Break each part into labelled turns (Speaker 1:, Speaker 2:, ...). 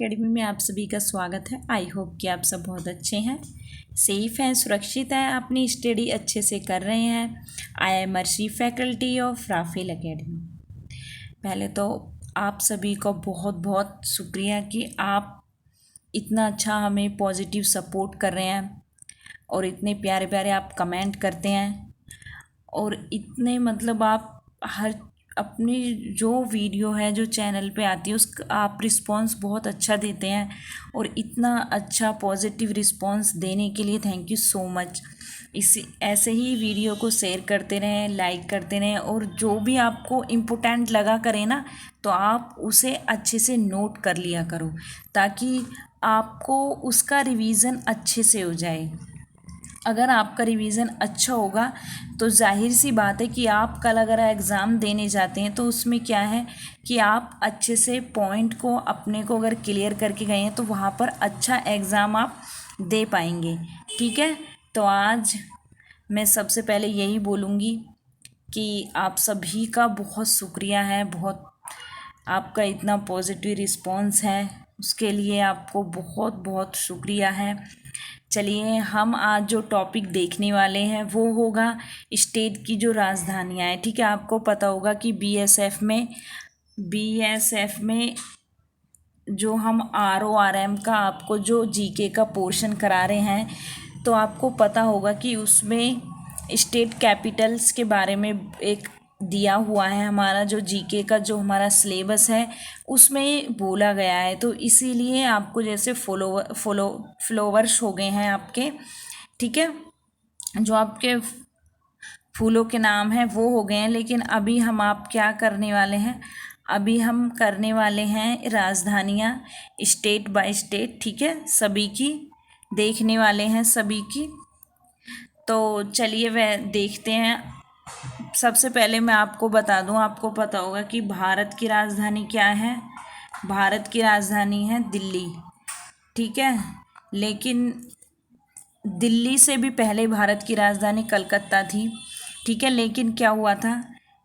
Speaker 1: Academy में आप सभी का स्वागत है। आई होप कि आप सब बहुत अच्छे हैं, सेफ हैं, सुरक्षित हैं, अपनी स्टडी अच्छे से कर रहे हैं। I am Arshi, faculty of Rafale academy. पहले तो आप सभी का बहुत बहुत शुक्रिया कि आप इतना अच्छा हमें पॉजिटिव सपोर्ट कर रहे हैं और इतने प्यारे प्यारे आप कमेंट करते हैं और इतने आप हर अपनी जो वीडियो है जो चैनल पे आती है उसका आप रिस्पांस बहुत अच्छा देते हैं और इतना अच्छा पॉजिटिव रिस्पांस देने के लिए थैंक यू सो मच। इसी ऐसे ही वीडियो को शेयर करते रहें, लाइक करते रहें और जो भी आपको इम्पोर्टेंट लगा करें ना तो आप उसे अच्छे से नोट कर लिया करो ताकि आपको उसका रिवीज़न अच्छे से हो जाए। अगर आपका रिवीज़न अच्छा होगा तो जाहिर सी बात है कि आप कल अगर एग्ज़ाम देने जाते हैं तो उसमें क्या है कि आप अच्छे से पॉइंट को अपने को अगर क्लियर करके गए हैं तो वहाँ पर अच्छा एग्ज़ाम आप दे पाएंगे। ठीक है, तो आज मैं सबसे पहले यही बोलूँगी कि आप सभी का बहुत शुक्रिया है, बहुत आपका इतना पॉजिटिव रिस्पॉन्स है उसके लिए आपको बहुत बहुत शुक्रिया है। चलिए हम आज जो टॉपिक देखने वाले हैं वो होगा स्टेट की जो राजधानियाँ हैं। ठीक है, आपको पता होगा कि बीएसएफ में जो हम RORM का आपको जो जीके का पोर्शन करा रहे हैं तो आपको पता होगा कि उसमें स्टेट कैपिटल्स के बारे में एक दिया हुआ है। हमारा जो जीके का जो हमारा सिलेबस है उसमें बोला गया है, तो इसीलिए आपको जैसे फ्लोवर्स हो गए हैं आपके, ठीक है, जो आपके फूलों के नाम हैं वो हो गए हैं। लेकिन अभी हम आप क्या करने वाले हैं, अभी हम करने वाले हैं राजधानियाँ स्टेट बाय स्टेट। ठीक है, सभी की देखने वाले हैं सभी की। तो चलिए वह देखते हैं। सबसे पहले मैं आपको बता दूं, आपको पता होगा कि भारत की राजधानी क्या है। भारत की राजधानी है दिल्ली। ठीक है, लेकिन दिल्ली से भी पहले भारत की राजधानी कलकत्ता थी। ठीक है, लेकिन क्या हुआ था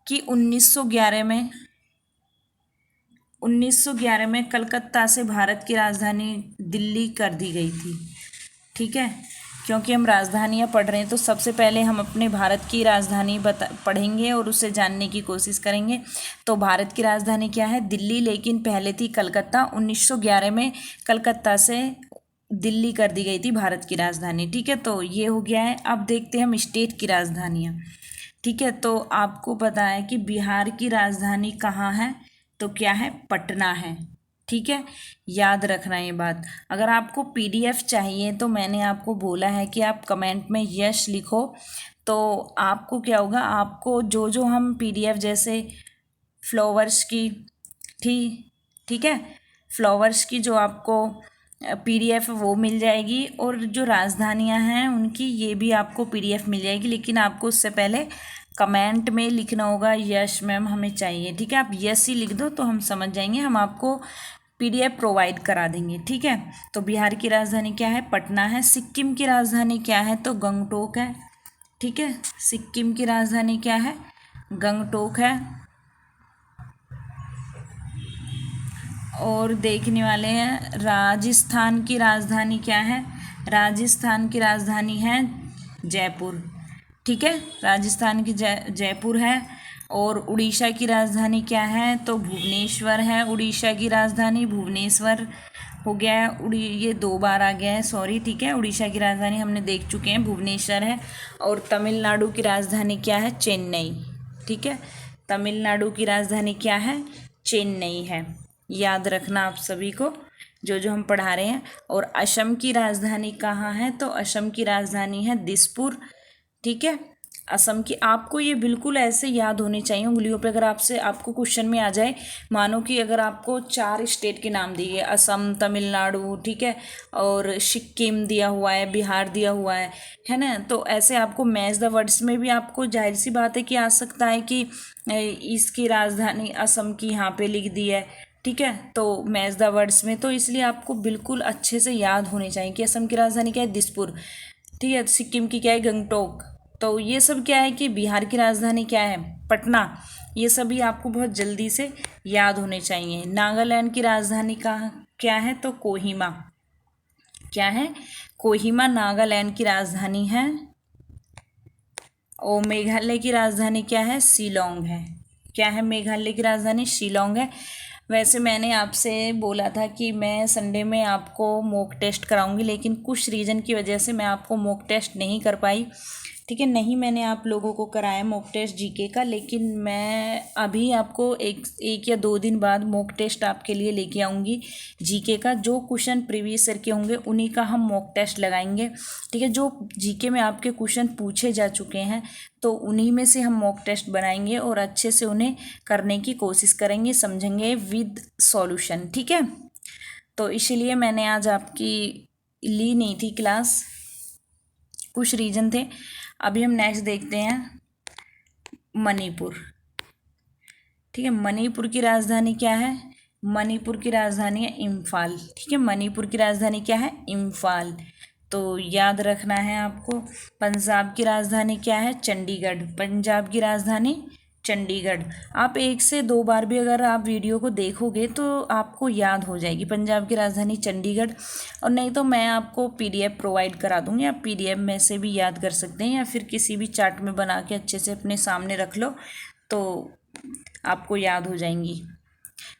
Speaker 1: कि 1911 में कलकत्ता से भारत की राजधानी दिल्ली कर दी गई थी। ठीक है, क्योंकि हम राजधानियाँ पढ़ रहे हैं तो सबसे पहले हम अपने भारत की राजधानी पढ़ेंगे और उसे जानने की कोशिश करेंगे। तो भारत की राजधानी क्या है, दिल्ली, लेकिन पहले थी कलकत्ता। 1911 में कलकत्ता से दिल्ली कर दी गई थी भारत की राजधानी। ठीक है, तो ये हो गया है। अब देखते हैं हम स्टेट की राजधानियाँ। ठीक है, तो आपको पता है कि बिहार की राजधानी कहाँ है, तो क्या है, पटना है। ठीक है, याद रखना ये बात। अगर आपको PDF चाहिए तो मैंने आपको बोला है कि आप कमेंट में यस लिखो, तो आपको क्या होगा, आपको जो जो हम PDF जैसे फ्लावर्स की ठीक है, फ्लावर्स की जो आपको PDF वो मिल जाएगी और जो राजधानियां हैं उनकी ये भी आपको PDF मिल जाएगी। लेकिन आपको उससे पहले कमेंट में लिखना होगा यस मैम हमें चाहिए। ठीक है, आप यस ही लिख दो तो हम समझ जाएंगे, हम आपको PDF प्रोवाइड करा देंगे। ठीक है, तो बिहार की राजधानी क्या है, पटना है। सिक्किम की राजधानी क्या है, तो गंगटोक है। ठीक है, सिक्किम की राजधानी क्या है, गंगटोक है। और देखने वाले हैं राजस्थान की राजधानी क्या है, राजस्थान की राजधानी है जयपुर। ठीक है, राजस्थान की जयपुर है। और उड़ीसा की राजधानी क्या है, तो भुवनेश्वर है। उड़ीसा की राजधानी भुवनेश्वर हो गया है। ये 2 बार आ गया है, सॉरी। ठीक है, उड़ीसा की राजधानी हमने देख चुके हैं, भुवनेश्वर है। और तमिलनाडु की राजधानी क्या है, चेन्नई। ठीक है, तमिलनाडु की राजधानी क्या है, चेन्नई है। याद रखना आप सभी को जो जो हम पढ़ा रहे हैं। और असम की राजधानी कहाँ है, तो असम की राजधानी है दिसपुर। ठीक है, असम की आपको ये बिल्कुल ऐसे याद होने चाहिए उंगलियों पे। अगर आपको क्वेश्चन में आ जाए, मानो कि अगर आपको 4 स्टेट के नाम दिए, असम, तमिलनाडु, ठीक है, और सिक्किम दिया हुआ है, बिहार दिया हुआ है ना, तो ऐसे आपको मैच द वर्ड्स में भी आपको जाहिर सी बात है कि आ सकता है कि इसकी राजधानी असम की यहाँ पे लिख दी है। ठीक है, तो मैच द वर्ड्स में, तो इसलिए आपको बिल्कुल अच्छे से याद होने चाहिए कि असम की राजधानी क्या है, दिसपुर। ठीक है, सिक्किम की क्या है, गंगटोक। तो ये सब क्या है कि बिहार की राजधानी क्या है, पटना। ये सभी आपको बहुत जल्दी से याद होने चाहिए। नागालैंड की राजधानी कहाँ क्या है तो कोहिमा। क्या है? कोहिमा नागालैंड की राजधानी है। और मेघालय की राजधानी क्या है? शिलोंग है। क्या है? मेघालय की राजधानी शिलोंग है। वैसे मैंने आपसे बोला था कि मैं संडे में आपको मॉक टेस्ट कराऊंगी, लेकिन कुछ रीज़न की वजह से मैं आपको मॉक टेस्ट नहीं कर पाई। ठीक है, नहीं मैंने आप लोगों को कराया मॉक टेस्ट जीके का, लेकिन मैं अभी आपको एक या 2 दिन बाद मॉक टेस्ट आपके लिए लेके आऊँगी जीके का। जो क्वेश्चन प्रीवियस ईयर के होंगे उन्हीं का हम मॉक टेस्ट लगाएंगे। ठीक है, जो जीके में आपके क्वेश्चन पूछे जा चुके हैं तो उन्हीं में से हम मॉक टेस्ट बनाएंगे और अच्छे से उन्हें करने की कोशिश करेंगे, समझेंगे विद सॉल्यूशन। ठीक है, तो इसीलिए मैंने आज आपकी ली नहीं थी क्लास, कुछ रीज़न थे। अभी हम नेक्स्ट देखते हैं मणिपुर। ठीक है, मणिपुर की राजधानी क्या है? मणिपुर की राजधानी है इम्फाल। ठीक है, मणिपुर की राजधानी क्या है? इम्फाल। तो याद रखना है आपको। पंजाब की राजधानी क्या है? चंडीगढ़। पंजाब की राजधानी चंडीगढ़। आप 1 से 2 बार भी अगर आप वीडियो को देखोगे तो आपको याद हो जाएगी पंजाब की राजधानी चंडीगढ़। और नहीं तो मैं आपको पीडीएफ प्रोवाइड करा दूँगी, आप पीडीएफ में से भी याद कर सकते हैं, या फिर किसी भी चार्ट में बना के अच्छे से अपने सामने रख लो तो आपको याद हो जाएंगी।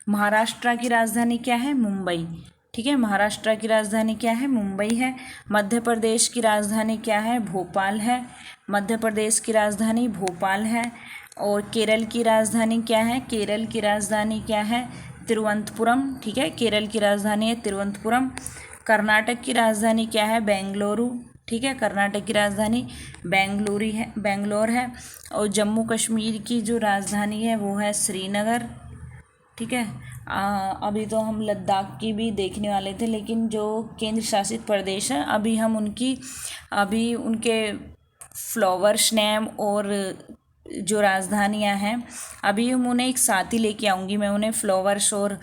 Speaker 1: महाराष्ट्र की राजधानी क्या है? मुंबई। ठीक है, महाराष्ट्र की राजधानी क्या है? मुंबई है। मध्य प्रदेश की राजधानी क्या है? भोपाल है। मध्य प्रदेश की राजधानी भोपाल है। और केरल की राजधानी क्या है? केरल की राजधानी क्या है? तिरुवनंतपुरम। ठीक है, केरल की राजधानी है तिरुवनंतपुरम। कर्नाटक की राजधानी क्या है? बेंगलुरु। ठीक है, कर्नाटक की राजधानी बेंगलोर है। और जम्मू कश्मीर की जो राजधानी है वो है श्रीनगर। ठीक है, अभी तो हम लद्दाख की भी देखने वाले थे, लेकिन जो केंद्र शासित प्रदेश है अभी उनके फ्लावर्स नेम और जो राजधानियां हैं अभी हम उन्हें एक साथ ही लेके आऊँगी। मैं उन्हें फ्लावर्स और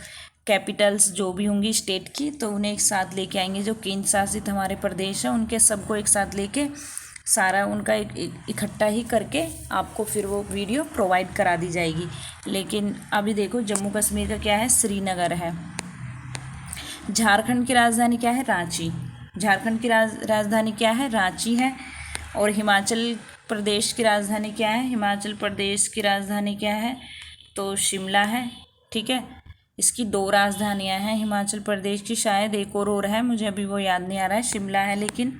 Speaker 1: कैपिटल्स जो भी होंगी स्टेट की तो उन्हें एक साथ लेके आएंगे। जो केंद्र शासित हमारे प्रदेश है उनके सबको एक साथ लेके सारा उनका इकट्ठा ही करके आपको फिर वो वीडियो प्रोवाइड करा दी जाएगी। लेकिन अभी देखो जम्मू कश्मीर का क्या है? श्रीनगर है। झारखंड की राजधानी क्या है? रांची। झारखंड की राजधानी क्या है? रांची है। और हिमाचल प्रदेश की राजधानी क्या है? हिमाचल प्रदेश की राजधानी क्या है? तो शिमला है। ठीक है, इसकी 2 राजधानियां हैं हिमाचल प्रदेश की, शायद एक और है, मुझे अभी वो याद नहीं आ रहा है, शिमला है। लेकिन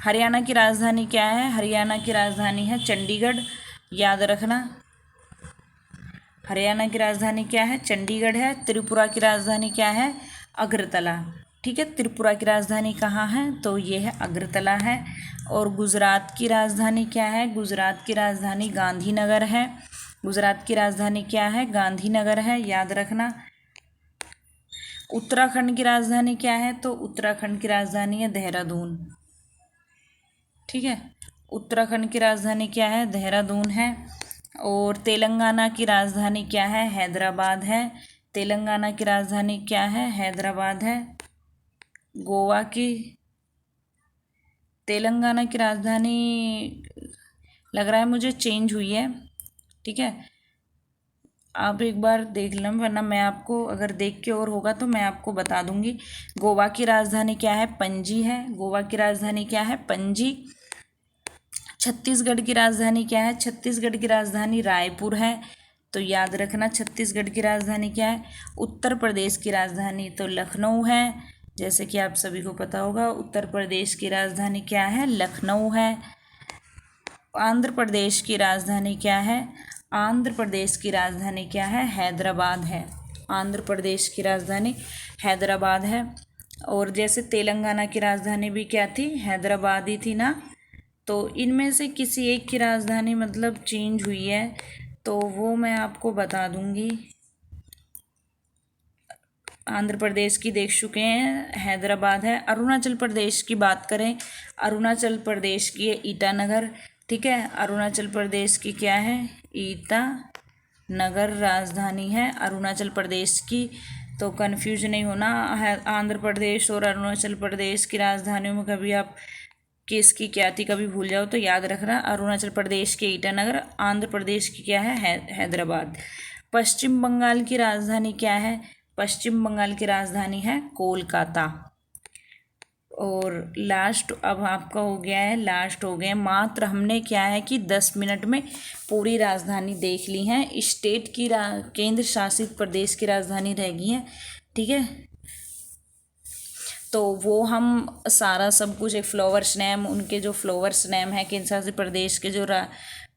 Speaker 1: हरियाणा की राजधानी क्या है? हरियाणा की राजधानी है चंडीगढ़। याद रखना, हरियाणा की राजधानी क्या है? चंडीगढ़ है। त्रिपुरा की राजधानी क्या है? अगरतला। ठीक है, त्रिपुरा की राजधानी कहाँ है? तो ये है अगरतला है। और गुजरात की राजधानी क्या है? गुजरात की राजधानी गांधीनगर है। गुजरात की राजधानी क्या है? गांधीनगर है, याद रखना। उत्तराखंड की राजधानी क्या है? तो उत्तराखंड की राजधानी है देहरादून। ठीक है, उत्तराखंड की राजधानी क्या है? देहरादून है। और तेलंगाना की राजधानी क्या है? हैदराबाद है। तेलंगाना की राजधानी क्या है? हैदराबाद है। गोवा की तेलंगाना की राजधानी लग रहा है मुझे चेंज हुई है। ठीक है, आप एक बार देख लें, वरना मैं आपको अगर देख के और होगा तो मैं आपको बता दूंगी। गोवा की राजधानी क्या है? पणजी है। गोवा की राजधानी क्या है? पणजी। छत्तीसगढ़ की राजधानी क्या है? छत्तीसगढ़ की राजधानी रायपुर है। तो याद रखना छत्तीसगढ़ की राजधानी क्या है। उत्तर प्रदेश की राजधानी तो लखनऊ है, जैसे कि आप सभी को पता होगा उत्तर प्रदेश की राजधानी क्या है? लखनऊ है। आंध्र प्रदेश की राजधानी क्या है? आंध्र प्रदेश की राजधानी क्या है? हैदराबाद है। आंध्र प्रदेश की राजधानी हैदराबाद है। और जैसे तेलंगाना की राजधानी भी क्या थी? हैदराबाद ही थी ना। तो इनमें से किसी एक की राजधानी मतलब चेंज हुई है तो वो मैं आपको बता दूंगी। आंध्र प्रदेश की देख चुके हैं, हैदराबाद है। अरुणाचल प्रदेश की बात करें, अरुणाचल प्रदेश की है ईटानगर। ठीक है, अरुणाचल प्रदेश की क्या है? ईटानगर राजधानी है अरुणाचल प्रदेश की। तो कंफ्यूज नहीं होना, आंध्र प्रदेश और अरुणाचल प्रदेश की राजधानियों में कभी आप किसकी क्या थी कभी भूल जाओ तो याद रखना, अरुणाचल प्रदेश के ईटानगर, आंध्र प्रदेश की क्या है? हैदराबाद। पश्चिम बंगाल की राजधानी क्या है? पश्चिम बंगाल की राजधानी है कोलकाता। और लास्ट अब आपका हो गया है, लास्ट हो गया मात्र हमने क्या है कि 10 मिनट में पूरी राजधानी देख ली है। स्टेट की केंद्र शासित प्रदेश की राजधानी रह गई है, ठीक है। तो वो हम सारा सब कुछ एक फ्लावर्स नेम, उनके जो फ्लावर्स नेम है केंद्र शासित प्रदेश के जो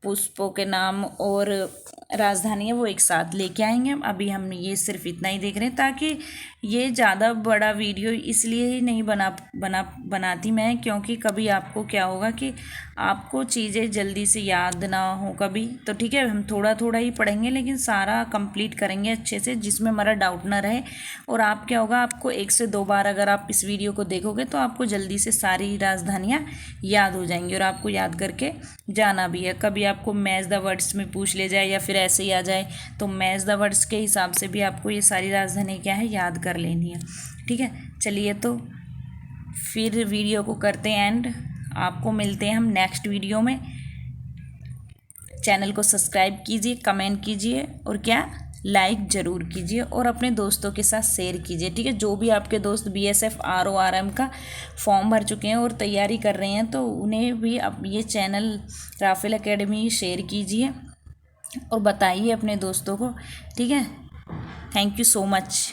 Speaker 1: पुष्पों के नाम और राजधानी है वो एक साथ लेके आएंगे। अभी हम ये सिर्फ इतना ही देख रहे हैं, ताकि ये ज़्यादा बड़ा वीडियो इसलिए ही नहीं बनाती मैं, क्योंकि कभी आपको क्या होगा कि आपको चीज़ें जल्दी से याद ना हो कभी, तो ठीक है हम थोड़ा थोड़ा ही पढ़ेंगे लेकिन सारा कंप्लीट करेंगे अच्छे से, जिसमें हमारा डाउट ना रहे। और आप क्या होगा, आपको 1 से 2 बार अगर आप इस वीडियो को देखोगे तो आपको जल्दी से सारी राजधानियाँ याद हो जाएंगी और आपको याद करके जाना भी है। कभी आपको मैच द वर्ड्स में पूछ ले जाए या फिर ऐसे ही आ जाए, तो मैच द वर्ड्स के हिसाब से भी आपको ये सारी राजधानी क्या है याद कर लेनी है, ठीक है। चलिए तो फिर वीडियो को करते हैं एंड, आपको मिलते हैं हम नेक्स्ट वीडियो में। चैनल को सब्सक्राइब कीजिए, कमेंट कीजिए और क्या लाइक ज़रूर कीजिए और अपने दोस्तों के साथ शेयर कीजिए, ठीक है। जो भी आपके दोस्त BSF RORM का फॉर्म भर चुके हैं और तैयारी कर रहे हैं तो उन्हें भी अब ये चैनल राफेल एकेडमी शेयर कीजिए और बताइए अपने दोस्तों को, ठीक है। Thank you so much.